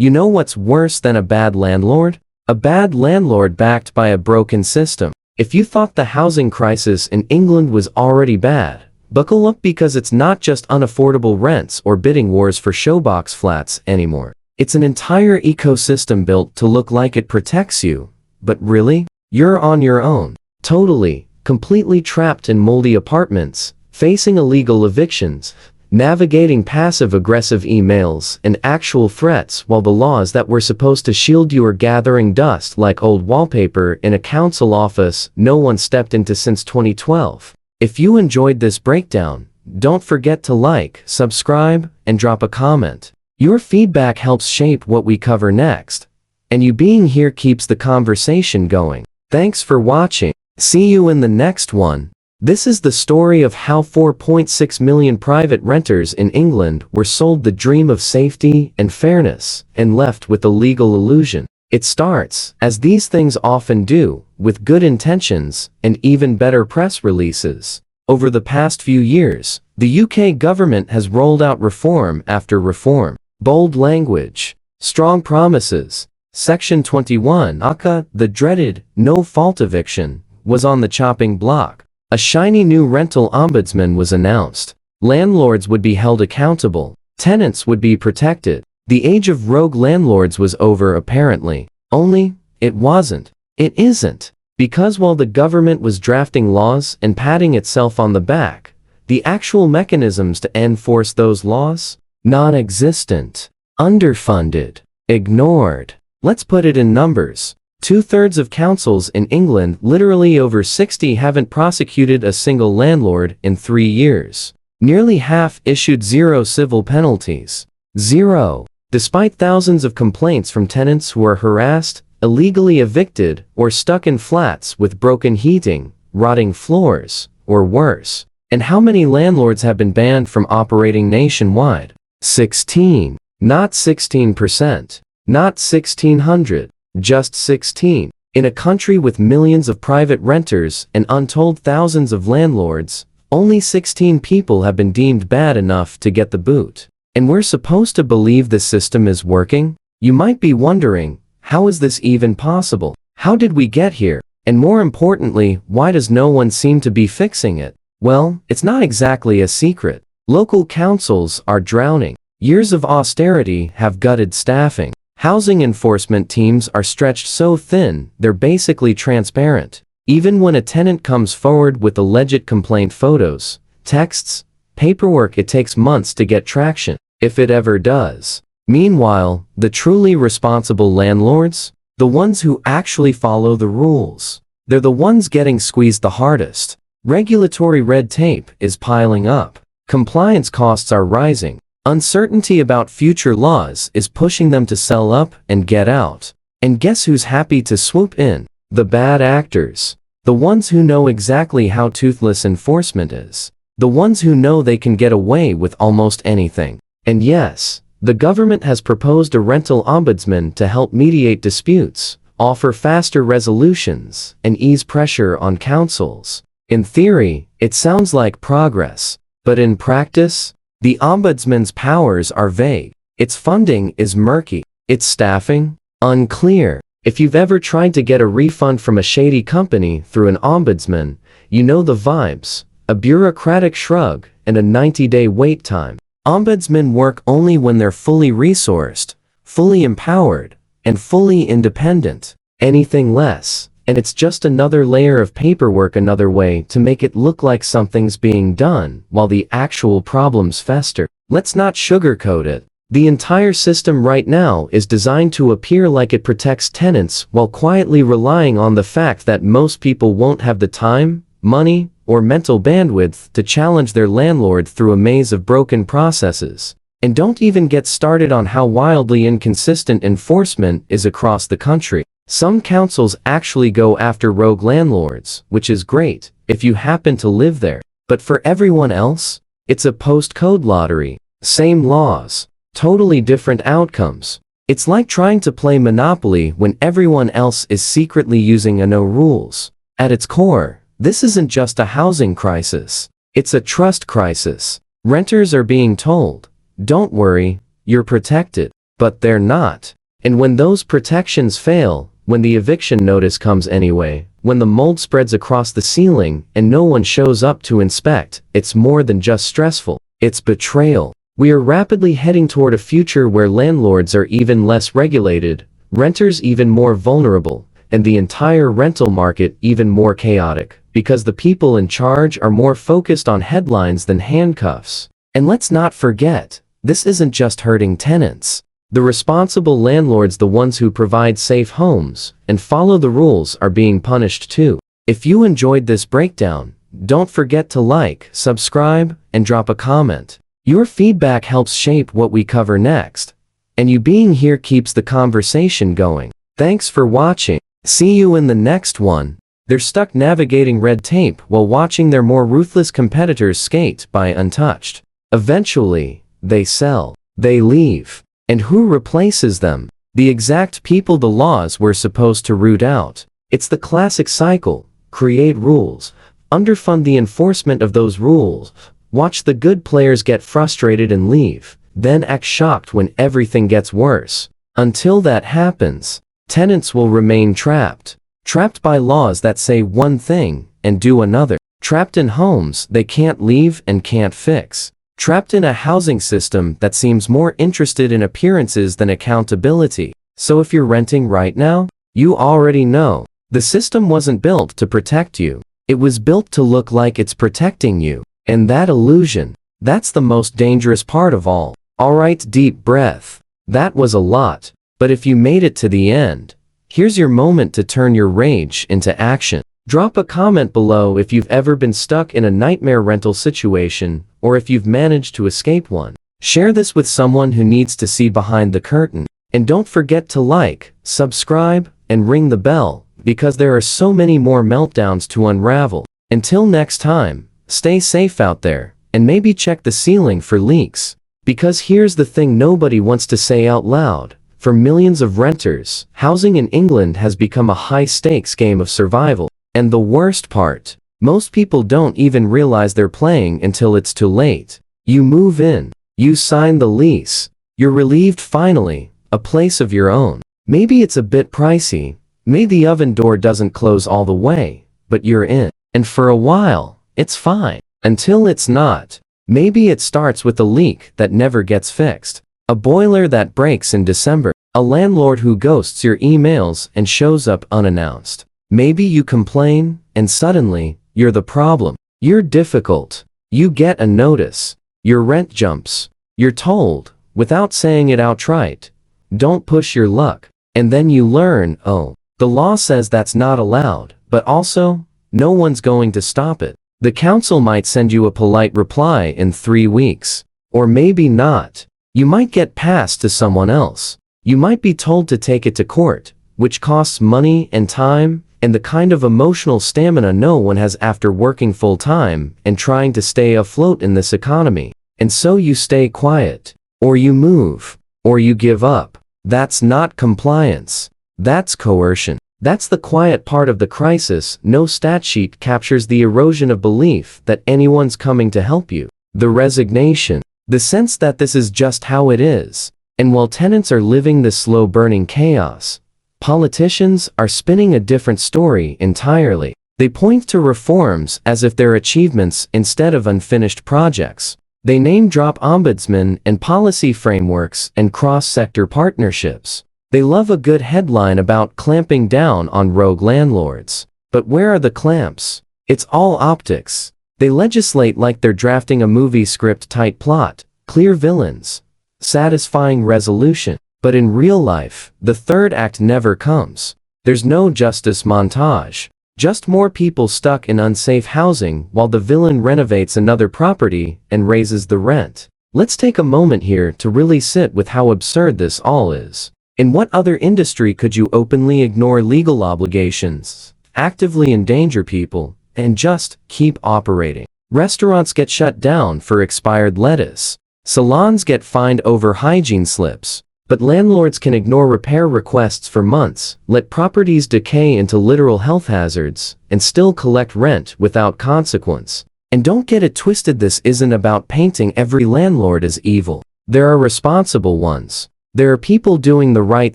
You know what's worse than a bad landlord? A bad landlord backed by a broken system. If you thought the housing crisis in England was already bad, buckle up because it's not just unaffordable rents or bidding wars for showbox flats anymore. It's an entire ecosystem built to look like it protects you, but really, you're on your own. Totally, completely trapped in moldy apartments, facing illegal evictions, navigating passive-aggressive emails and actual threats while the laws that were supposed to shield you are gathering dust like old wallpaper in a council office no one stepped into since 2012. If you enjoyed this breakdown, don't forget to like, subscribe, and drop a comment. Your feedback helps shape what we cover next, and you being here keeps the conversation going. Thanks for watching. See you in the next one. This is the story of how 4.6 million private renters in England were sold the dream of safety and fairness and left with a legal illusion. It starts, as these things often do, with good intentions and even better press releases. Over the past few years, the UK government has rolled out reform after reform. Bold language, strong promises. Section 21, aka the dreaded no-fault eviction, was on the chopping block. A shiny new rental ombudsman was announced. Landlords would be held accountable. Tenants would be protected. The age of rogue landlords was over apparently. Only, it wasn't. It isn't. Because while the government was drafting laws and patting itself on the back, the actual mechanisms to enforce those laws? Non-existent. Underfunded. Ignored. Let's put it in numbers. 2/3 of councils in England, literally over 60, haven't prosecuted a single landlord in 3 years. Nearly half issued 0 civil penalties. 0. Despite thousands of complaints from tenants who are harassed, illegally evicted, or stuck in flats with broken heating, rotting floors, or worse. And how many landlords have been banned from operating nationwide? 16. Not 16%. Not 1,600. Just 16. In a country with millions of private renters and untold thousands of landlords, only 16 people have been deemed bad enough to get the boot. And we're supposed to believe this system is working? You might be wondering, how is this even possible? How did we get here? And more importantly, why does no one seem to be fixing it? Well, it's not exactly a secret. Local councils are drowning. Years of austerity have gutted staffing. Housing enforcement teams are stretched so thin, they're basically transparent. Even when a tenant comes forward with alleged complaint photos, texts, paperwork, it takes months to get traction, if it ever does. Meanwhile, the truly responsible landlords, the ones who actually follow the rules, they're the ones getting squeezed the hardest. Regulatory red tape is piling up. Compliance costs are rising. Uncertainty about future laws is pushing them to sell up and get out. And guess who's happy to swoop in? The bad actors. The ones who know exactly how toothless enforcement is. The ones who know they can get away with almost anything. And yes, the government has proposed a rental ombudsman to help mediate disputes, offer faster resolutions, and ease pressure on councils. In theory, it sounds like progress. But in practice, the ombudsman's powers are vague. Its funding is murky. Its staffing? Unclear. If you've ever tried to get a refund from a shady company through an ombudsman, you know the vibes. A bureaucratic shrug and a 90-day wait time. Ombudsmen work only when they're fully resourced, fully empowered, and fully independent. Anything less, and it's just another layer of paperwork, another way to make it look like something's being done while the actual problems fester. Let's not sugarcoat it. The entire system right now is designed to appear like it protects tenants while quietly relying on the fact that most people won't have the time, money, or mental bandwidth to challenge their landlord through a maze of broken processes. And don't even get started on how wildly inconsistent enforcement is across the country. Some councils actually go after rogue landlords, which is great if you happen to live there. But for everyone else, it's a postcode lottery. Same laws, totally different outcomes. It's like trying to play Monopoly when everyone else is secretly using a no rules. At its core, this isn't just a housing crisis. It's a trust crisis. Renters are being told, don't worry, you're protected. but they're not. And when those protections fail, when the eviction notice comes anyway, when the mold spreads across the ceiling and no one shows up to inspect, it's more than just stressful. It's betrayal. We are rapidly heading toward a future where landlords are even less regulated, renters even more vulnerable, and the entire rental market even more chaotic, because the people in charge are more focused on headlines than handcuffs. And let's not forget, this isn't just hurting tenants. The responsible landlords, the ones who provide safe homes and follow the rules, are being punished too. If you enjoyed this breakdown, don't forget to like, subscribe, and drop a comment. Your feedback helps shape what we cover next, and you being here keeps the conversation going. Thanks for watching. See you in the next one. They're stuck navigating red tape while watching their more ruthless competitors skate by untouched. Eventually, they sell. They leave. And who replaces them? The exact people the laws were supposed to root out. It's the classic cycle. Create rules. Underfund the enforcement of those rules. Watch the good players get frustrated and leave. Then act shocked when everything gets worse. Until that happens, tenants will remain trapped. Trapped by laws that say one thing and do another. Trapped in homes they can't leave and can't fix. Trapped in a housing system that seems more interested in appearances than accountability. So if you're renting right now, you already know. The system wasn't built to protect you. It was built to look like it's protecting you. And that illusion, that's the most dangerous part of all. Alright, deep breath. That was a lot. But if you made it to the end, here's your moment to turn your rage into action. Drop a comment below if you've ever been stuck in a nightmare rental situation, or if you've managed to escape one. Share this with someone who needs to see behind the curtain. And don't forget to like, subscribe, and ring the bell, because there are so many more meltdowns to unravel. Until next time, stay safe out there, and maybe check the ceiling for leaks. Because here's the thing nobody wants to say out loud. For millions of renters, housing in England has become a high-stakes game of survival. And the worst part, most people don't even realize they're playing until it's too late. You move in, you sign the lease, you're relieved finally, a place of your own. Maybe it's a bit pricey, maybe the oven door doesn't close all the way, but you're in. And for a while, it's fine. Until it's not. Maybe it starts with a leak that never gets fixed. A boiler that breaks in December. A landlord who ghosts your emails and shows up unannounced. Maybe you complain, and suddenly, you're the problem. You're difficult. You get a notice. Your rent jumps. You're told, without saying it outright, don't push your luck. And then you learn, oh, the law says that's not allowed, but also, no one's going to stop it. The council might send you a polite reply in 3 weeks. Or maybe not. You might get passed to someone else. You might be told to take it to court, which costs money and time, and the kind of emotional stamina no one has after working full-time and trying to stay afloat in this economy. And so you stay quiet. Or you move. Or you give up. That's not compliance. That's coercion. That's the quiet part of the crisis. No stat sheet captures the erosion of belief that anyone's coming to help you. The resignation. The sense that this is just how it is. And while tenants are living this slow-burning chaos, politicians are spinning a different story entirely. They point to reforms as if they're achievements instead of unfinished projects. They name-drop ombudsmen and policy frameworks and cross-sector partnerships. They love a good headline about clamping down on rogue landlords. But where are the clamps? It's all optics. They legislate like they're drafting a movie script: tight plot, clear villains, satisfying resolution. But in real life, the third act never comes. There's no justice montage. Just more people stuck in unsafe housing while the villain renovates another property and raises the rent. Let's take a moment here to really sit with how absurd this all is. In what other industry could you openly ignore legal obligations, actively endanger people, and just keep operating? Restaurants get shut down for expired lettuce. Salons get fined over hygiene slips. But landlords can ignore repair requests for months, let properties decay into literal health hazards, and still collect rent without consequence. And don't get it twisted, this isn't about painting every landlord as evil. There are responsible ones. There are people doing the right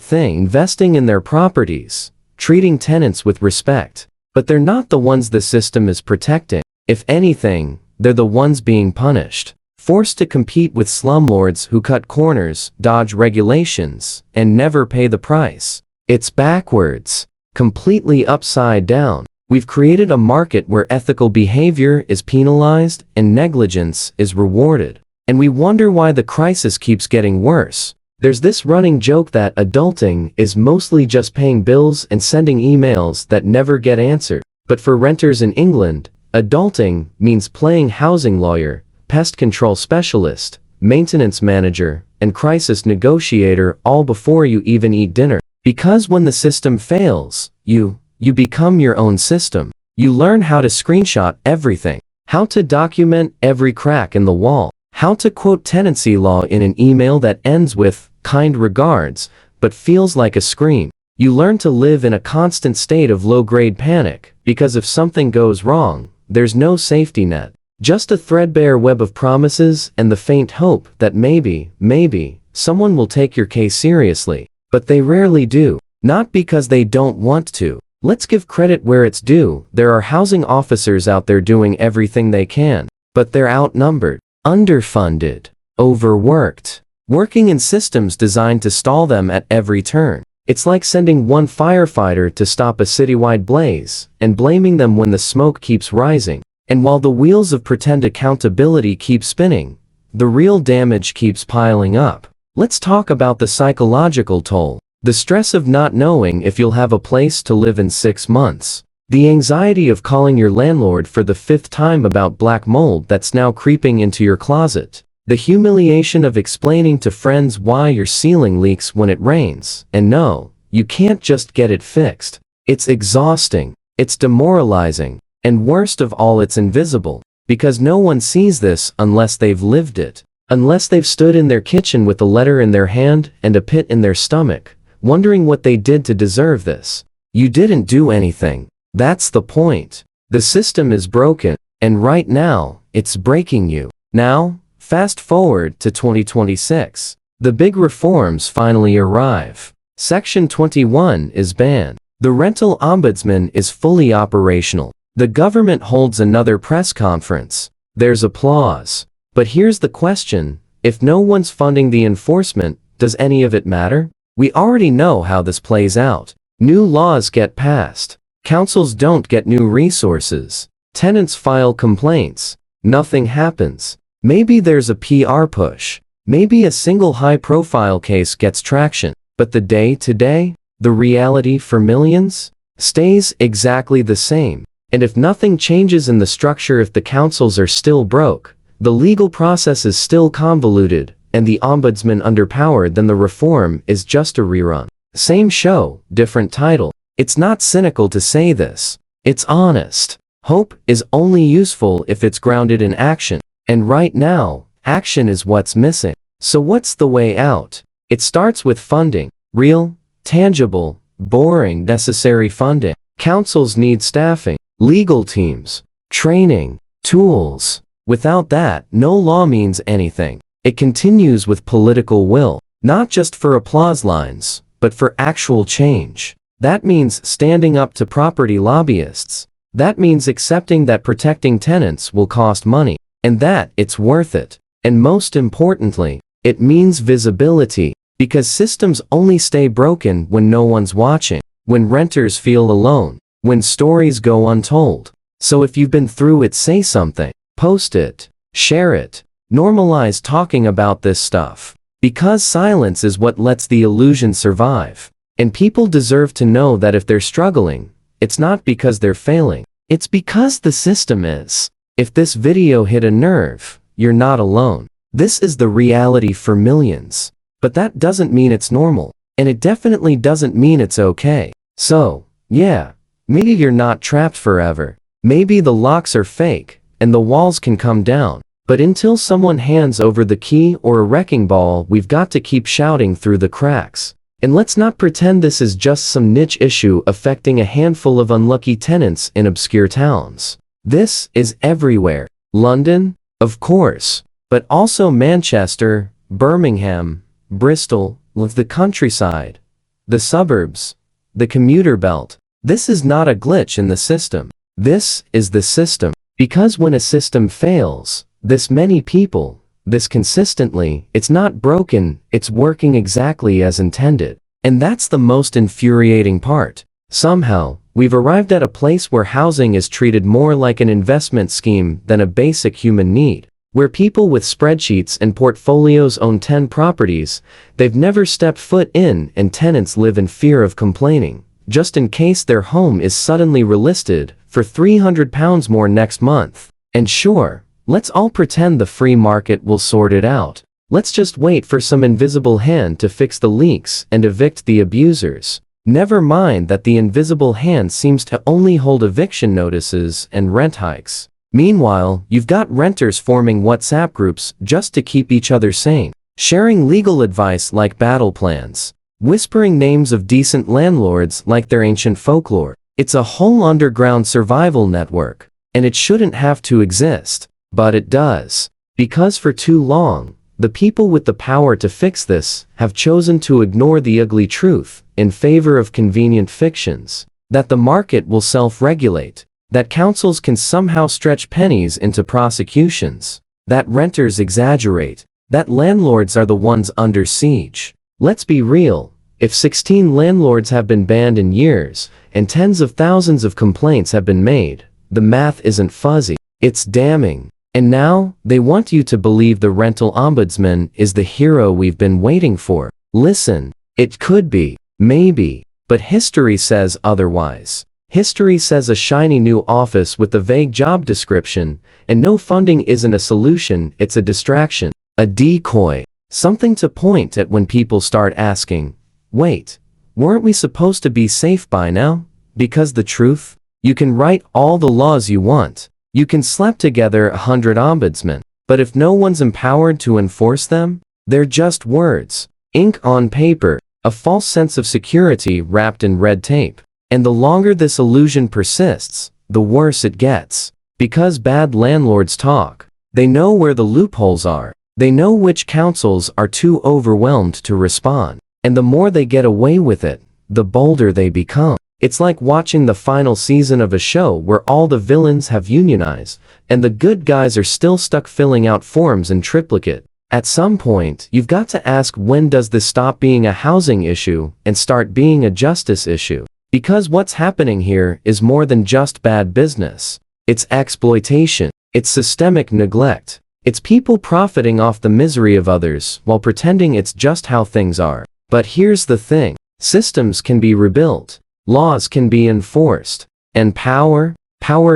thing, investing in their properties, treating tenants with respect. But they're not the ones the system is protecting. If anything, they're the ones being punished, forced to compete with slumlords who cut corners, dodge regulations, and never pay the price. It's backwards, completely upside down. We've created a market where ethical behavior is penalized and negligence is rewarded. And we wonder why the crisis keeps getting worse. There's this running joke that adulting is mostly just paying bills and sending emails that never get answered. But for renters in England, adulting means playing housing lawyer, pest control specialist, maintenance manager, and crisis negotiator all before you even eat dinner. Because when the system fails, you become your own system. You learn how to screenshot everything, how to document every crack in the wall, how to quote tenancy law in an email that ends with "kind regards," but feels like a scream. You learn to live in a constant state of low-grade panic, because if something goes wrong, there's no safety net. Just a threadbare web of promises and the faint hope that maybe, someone will take your case seriously. But they rarely do. Not because they don't want to. Let's give credit where it's due. There are housing officers out there doing everything they can. But they're outnumbered, underfunded, overworked, working in systems designed to stall them at every turn. It's like sending one firefighter to stop a citywide blaze, and blaming them when the smoke keeps rising. And while the wheels of pretend accountability keep spinning, the real damage keeps piling up. Let's talk about the psychological toll. The stress of not knowing if you'll have a place to live in 6 months. The anxiety of calling your landlord for the 5th time about black mold that's now creeping into your closet. The humiliation of explaining to friends why your ceiling leaks when it rains. And no, you can't just get it fixed. It's exhausting. It's demoralizing. And worst of all, it's invisible. Because no one sees this unless they've lived it. Unless they've stood in their kitchen with a letter in their hand and a pit in their stomach, wondering what they did to deserve this. You didn't do anything. That's the point. The system is broken, and right now, it's breaking you. Now, fast forward to 2026. The big reforms finally arrive. Section 21 is banned. The rental ombudsman is fully operational. The government holds another press conference. There's applause. But here's the question, if no one's funding the enforcement, does any of it matter? We already know how this plays out. New laws get passed. Councils don't get new resources. Tenants file complaints. Nothing happens. Maybe there's a PR push. Maybe a single high-profile case gets traction. But the day-to-day, the reality for millions, stays exactly the same. And if nothing changes in the structure, if the councils are still broke, the legal process is still convoluted, and the ombudsman underpowered, then the reform is just a rerun. Same show, different title. It's not cynical to say this. It's honest. Hope is only useful if it's grounded in action. And right now, action is what's missing. So what's the way out? It starts with funding. Real, tangible, boring, necessary funding. Councils need staffing, legal teams, training, tools. Without that, no law means anything. It continues with political will, not just for applause lines, but for actual change. That means standing up to property lobbyists. That means accepting that protecting tenants will cost money, and that it's worth it. And most importantly, it means visibility, because systems only stay broken when no one's watching, when renters feel alone, when stories go untold. So if you've been through it, say something. Post it, share it, normalize talking about this stuff. Because silence is what lets the illusion survive. And people deserve to know that if they're struggling, it's not because they're failing. It's because the system is. If this video hit a nerve, you're not alone. This is the reality for millions. But that doesn't mean it's normal. And it definitely doesn't mean it's okay. So, yeah, maybe you're not trapped forever. Maybe the locks are fake, and the walls can come down. But until someone hands over the key or a wrecking ball, we've got to keep shouting through the cracks. And let's not pretend this is just some niche issue affecting a handful of unlucky tenants in obscure towns. This is everywhere. London, of course, but also Manchester, Birmingham, Bristol, with the countryside, the suburbs, the commuter belt. This is not a glitch in the system. This is the system. Because when a system fails, this many people, this consistently, it's not broken, it's working exactly as intended. And that's the most infuriating part. Somehow, we've arrived at a place where housing is treated more like an investment scheme than a basic human need. Where people with spreadsheets and portfolios own 10 properties they've never stepped foot in, and tenants live in fear of complaining, just in case their home is suddenly relisted for £300 more next month. And sure, let's all pretend the free market will sort it out. Let's just wait for some invisible hand to fix the leaks and evict the abusers. Never mind that the invisible hand seems to only hold eviction notices and rent hikes. Meanwhile, you've got renters forming WhatsApp groups just to keep each other sane, sharing legal advice like battle plans, whispering names of decent landlords like they're ancient folklore. It's a whole underground survival network, and it shouldn't have to exist, but it does. Because for too long, the people with the power to fix this have chosen to ignore the ugly truth in favor of convenient fictions, that the market will self-regulate, that councils can somehow stretch pennies into prosecutions, that renters exaggerate, that landlords are the ones under siege. Let's be real, if 16 landlords have been banned in years, and tens of thousands of complaints have been made, the math isn't fuzzy, it's damning. And now, they want you to believe the rental ombudsman is the hero we've been waiting for. Listen, it could be, maybe, but history says otherwise. History says a shiny new office with a vague job description, and no funding isn't a solution, it's a distraction, a decoy, something to point at when people start asking, wait, weren't we supposed to be safe by now? Because the truth? You can write all the laws you want. You can slap together 100 ombudsmen, but if no one's empowered to enforce them, they're just words, ink on paper, a false sense of security wrapped in red tape. And the longer this illusion persists, the worse it gets. Because bad landlords talk. They know where the loopholes are. They know which councils are too overwhelmed to respond. And the more they get away with it, the bolder they become. It's like watching the final season of a show where all the villains have unionized, and the good guys are still stuck filling out forms in triplicate. At some point, you've got to ask, when does this stop being a housing issue and start being a justice issue? Because what's happening here is more than just bad business. It's exploitation. It's systemic neglect. It's people profiting off the misery of others while pretending it's just how things are. But here's the thing. Systems can be rebuilt. Laws can be enforced. And power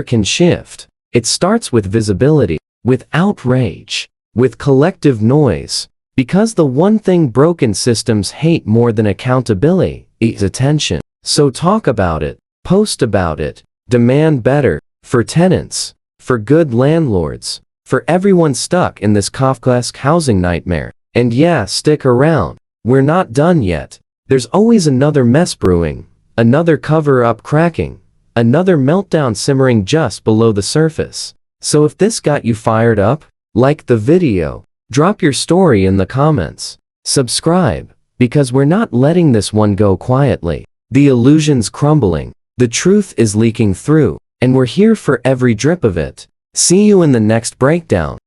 can shift. It starts with visibility, with outrage, with collective noise. Because the one thing broken systems hate more than accountability is attention. So talk about it, post about it, demand better, for tenants, for good landlords, for everyone stuck in this Kafkaesque housing nightmare. And yeah, stick around, we're not done yet. There's always another mess brewing, another cover-up cracking, another meltdown simmering just below the surface. So if this got you fired up, like the video, drop your story in the comments, subscribe, because we're not letting this one go quietly. The illusion's crumbling, the truth is leaking through, and we're here for every drip of it. See you in the next breakdown.